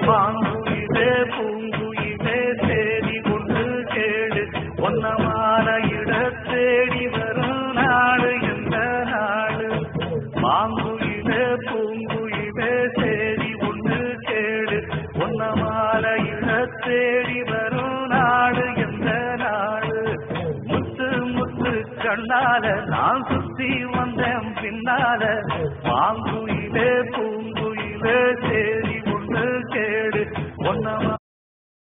பாங்குயிலே பூங்குயிலே தேடி கொண்டு கேடு ஒன்னமான இட தேடி வரும் நாடு எந்த நாடு பாங்குயிலே பூங்குயிலே தேடி கொண்டு கேடு ஒன்னமான இட தேடி